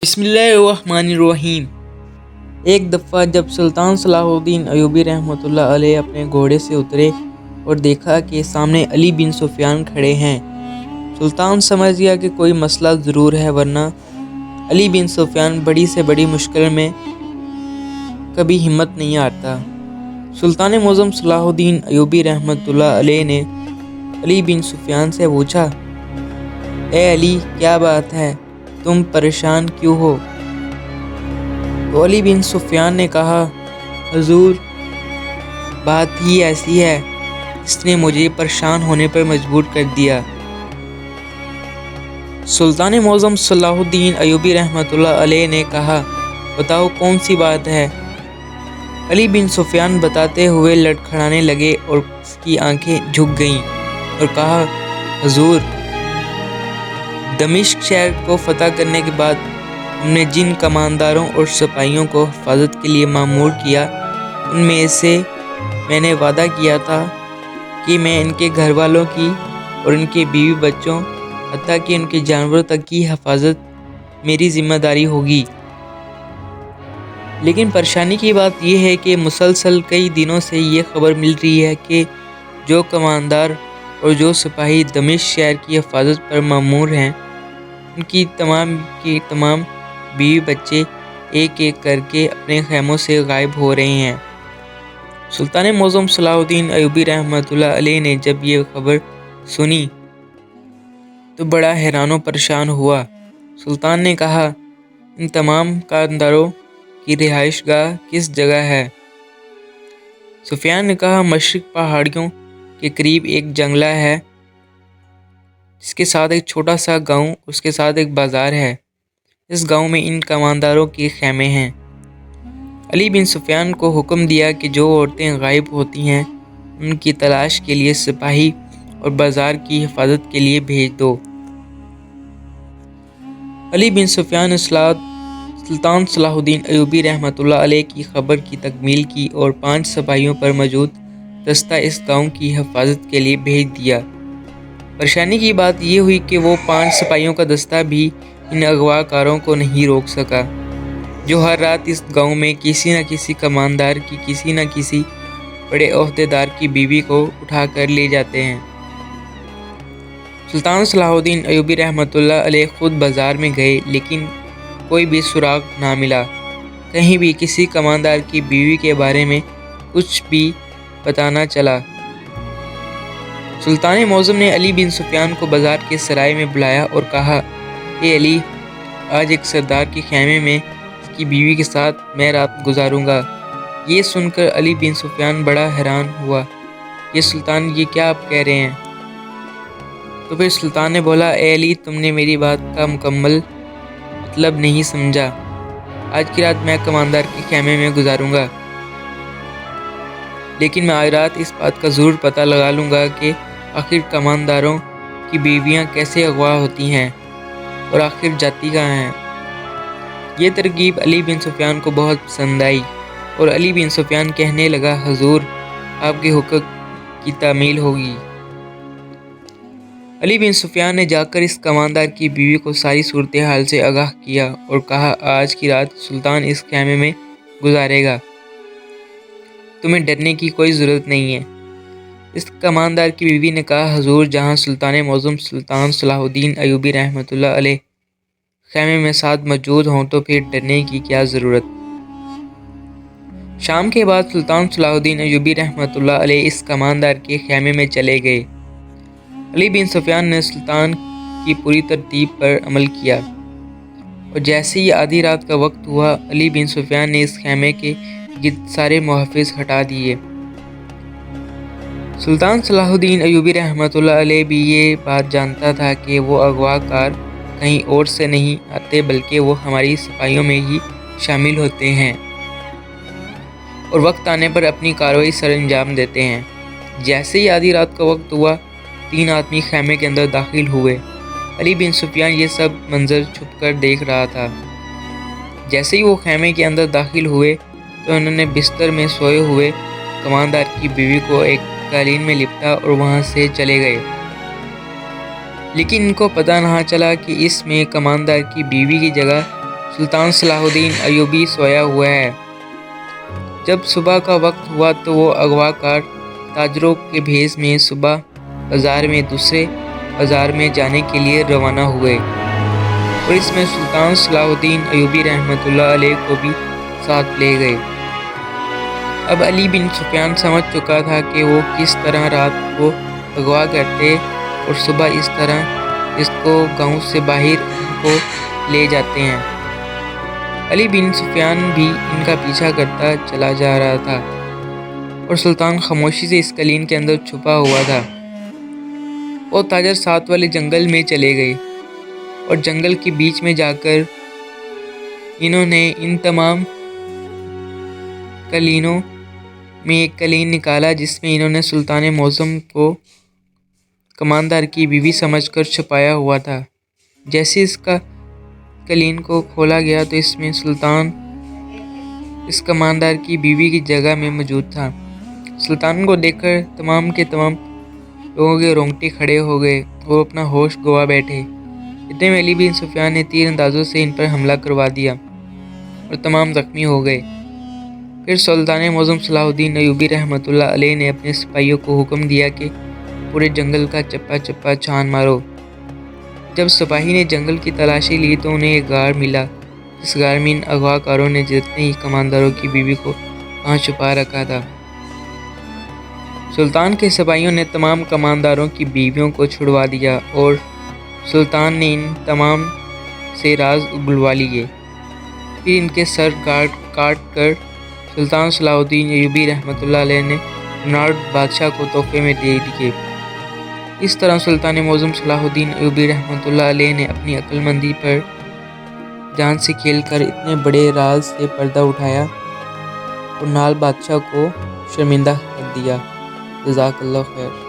बिस्मिल्लाहिर्रहमानिर्रहीम। एक दफ़ा जब सुल्तान सलाहुद्दीन अयूबी रहमतुल्लाह अलैह अपने घोड़े से उतरे और देखा कि सामने अली बिन सुफियान खड़े हैं, सुल्तान समझ गया कि कोई मसला ज़रूर है, वरना अली बिन सुफियान बड़ी से बड़ी मुश्किल में कभी हिम्मत नहीं हारता। सुल्तान मुअज़्ज़म सलाहुद्दीन अयूबी रहमतुल्लाह अलैह ने अली बिन सुफियान से पूछा, ए अली, क्या बात है, तुम परेशान क्यों हो? तो अली बिन सुफियान ने कहा, हुजूर, बात ही ऐसी है जिसने मुझे परेशान होने पर मजबूर कर दिया। सुल्तान मुअज़्ज़म सलाहुद्दीन अयूबी रहमतुल्लाह अलैह ने कहा, बताओ कौन सी बात है? अली बिन सुफियान बताते हुए लड़खड़ाने लगे और उसकी आंखें झुक गईं और कहा, हुजूर, दमिश्क शहर को फतह करने के बाद हमने जिन कमानदारों और सिपाहियों को हिफाजत के लिए मामूर किया, उनमें से मैंने वादा किया था कि मैं इनके घर वालों की और इनके बीवी बच्चों, हत्ता कि उनके जानवरों तक की हिफाजत मेरी ज़िम्मेदारी होगी। लेकिन परेशानी की बात यह है कि मुसलसल कई दिनों से ये खबर मिल रही है कि जो कमानदार और जो सिपाही दमिश्क शहर की हिफाजत पर मामूर हैं, उनकी तमाम के तमाम बीवी बच्चे एक एक करके अपने खैमों से गायब हो रहे हैं। सुल्तान मुअज़्ज़म सलाहुद्दीन अयूबी रहमतुल्लाह अलैह ने जब ये खबर सुनी तो बड़ा हैरान और परेशान हुआ। सुल्तान ने कहा, इन तमाम कामदारों की रिहाइशगाह किस जगह है? सुफियान ने कहा, मशरिक पहाड़ियों के करीब एक जंगला है, जिसके साथ एक छोटा सा गांव, उसके साथ एक बाज़ार है। इस गांव में इन कमानदारों के खैमे हैं। अली बिन सुफियान को हुक्म दिया कि जो औरतें गायब होती हैं उनकी तलाश के लिए सिपाही और बाज़ार की हिफाजत के लिए भेज दो। अली बिन सुफियान ने सुल्तान सलाहुद्दीन अयूबी रहमतुल्लाह अलैह की खबर की तकमील की और 5 सिपाहियों पर मौजूद दस्ता इस गांव की हिफाजत के लिए भेज दिया। परेशानी की बात यह हुई कि वो 5 सिपाहियों का दस्ता भी इन अगवाकारों को नहीं रोक सका, जो हर रात इस गांव में किसी न किसी कमानदार की, किसी न किसी बड़े ओहदेदार की बीवी को उठा कर ले जाते हैं। सुल्तान सलाहुद्दीन अयूबी रहमतुल्लाह अलैह खुद बाज़ार में गए, लेकिन कोई भी सुराग ना मिला। कहीं भी किसी कमानदार की बीवी के बारे में कुछ भी पता न चला। सुल्तान मुअज़्ज़म ने अली बिन सुफियान को बाज़ार के सराय में बुलाया और कहा, ए अली, आज एक सरदार के खैमे में उसकी बीवी के साथ मैं रात गुजारूंगा। ये सुनकर अली बिन सुफियान बड़ा हैरान हुआ। ये सुल्तान, ये क्या आप कह रहे हैं? तो फिर सुल्तान ने बोला, ए अली, तुमने मेरी बात का मुकम्मल मतलब नहीं समझा। आज की रात मैं कमानदार के खैमे में गुजारूंगा, लेकिन मैं आज रात इस बात का ज़रूर पता लगा लूँगा कि आखिर कमानदारों की बीवियां कैसे अगवा होती हैं और आखिर जाती कहाँ हैं। ये तरकीब अली बिन सुफियान को बहुत पसंद आई और अली बिन सुफियान कहने लगा, हुजूर, आपके हुक्म की तामील होगी। अली बिन सुफियान ने जाकर इस कमानदार की बीवी को सारी सूरत हाल से आगाह किया और कहा, आज की रात सुल्तान इस खैमे में गुजारेगा, तुम्हें डरने की कोई ज़रूरत नहीं है। इस कमानदार की बीवी ने कहा, हुजूर, जहाँ सुल्तान मुअज़्ज़म सुल्तान सलाहुद्दीन अयूबी रहमतुल्लाह अलैह खैमे में साथ मौजूद हों तो फिर डरने की क्या ज़रूरत। शाम के बाद सुल्तान सलाहुद्दीन अयूबी रहमतुल्लाह अलैह इस कमानदार के खैमे में चले गए। अली बिन सुफियान ने सुल्तान की पूरी तरतीब पर अमल किया और जैसे ही आधी रात का वक्त हुआ, अली बिन सुफियान ने इस खैमे के गिर्द सारे मुहाफ़िज़ हटा दिए। सुल्तान सलाहुद्दीन अयूबी रहमतुल्लाह अलैह भी ये बात जानता था कि वो अगवाकार कहीं और से नहीं आते, बल्कि वो हमारी सिपाहियों में ही शामिल होते हैं और वक्त आने पर अपनी कार्रवाई सर अंजाम देते हैं। जैसे ही आधी रात का वक्त हुआ, 3 आदमी खैमे के अंदर दाखिल हुए। अली बिन सुफियान ये सब मंजर छुपकर देख रहा था। जैसे ही वो खैमे के अंदर दाखिल हुए तो उन्होंने बिस्तर में सोए हुए कमानदार की बीवी को एक कालीन में लिपटा और वहाँ से चले गए। लेकिन इनको पता ना चला कि इसमें कमानदार की बीवी की जगह سلطان صلاح الدین ایوبی سویا ہوا ہے۔ جب صبح کا وقت ہوا تو وہ اغوا کار تاجروں کے بھیس میں صبح بازار میں دوسرے بازار میں جانے کے لیے روانہ ہوئے اور اس میں سلطان صلاح الدین ایوبی رحمۃ اللہ علیہ کو بھی ساتھ لے گئے۔ اب علی بن سفیان سمجھ چکا تھا کہ وہ کس طرح رات کو اغوا کرتے اور صبح اس طرح اس کو گاؤں سے باہر ان کو لے جاتے ہیں۔ علی بن سفیان بھی ان کا پیچھا کرتا چلا جا رہا تھا اور سلطان خاموشی سے اس قلعے کے اندر چھپا ہوا تھا۔ وہ تاجر ساتھ والے جنگل میں چلے گئے اور جنگل کے بیچ میں جا کر انہوں نے ان تمام قلعوں میں ایک قلعہ نکالا جس میں انہوں نے سلطان معظم کو کماندار کی بیوی سمجھ کر چھپایا ہوا تھا۔ جیسے اس کا قلعہ کو کھولا گیا تو اس میں سلطان اس کماندار کی بیوی کی جگہ میں موجود تھا۔ سلطان کو دیکھ کر تمام کے تمام لوگوں کے رونگٹے کھڑے ہو گئے اور اپنا ہوش گوا بیٹھے۔ اتنے میں علی بن سفیان نے تیر اندازوں سے ان پر حملہ کروا دیا اور تمام زخمی ہو گئے۔ پھر سلطان معظم صلاح الدین ایوبی رحمۃ اللہ علیہ نے اپنے سپاہیوں کو حکم دیا کہ پورے جنگل کا چپا چپا چھان مارو۔ جب سپاہی نے جنگل کی تلاشی لی تو انہیں ایک غار ملا جس غار میں ان اغوا کاروں نے جتنے ہی کمانداروں کی بیوی کو وہاں چھپا رکھا تھا۔ سلطان کے سپاہیوں نے تمام کمانداروں کی بیویوں کو چھڑوا دیا اور سلطان نے ان تمام سے راز اگلوا لیے۔ پھر ان کے سر کاٹ کر سلطان صلاح الدین ایوبی رحمۃ اللہ علیہ نے نارڈ بادشاہ کو تحفے میں دے دیے۔ اس طرح سلطان معظم صلاح الدین ایوبی رحمۃ اللہ علیہ نے اپنی عقل مندی پر جان سے کھیل کر اتنے بڑے راز سے پردہ اٹھایا اور نال بادشاہ کو شرمندہ کر دیا۔ جزاک اللہ خیر۔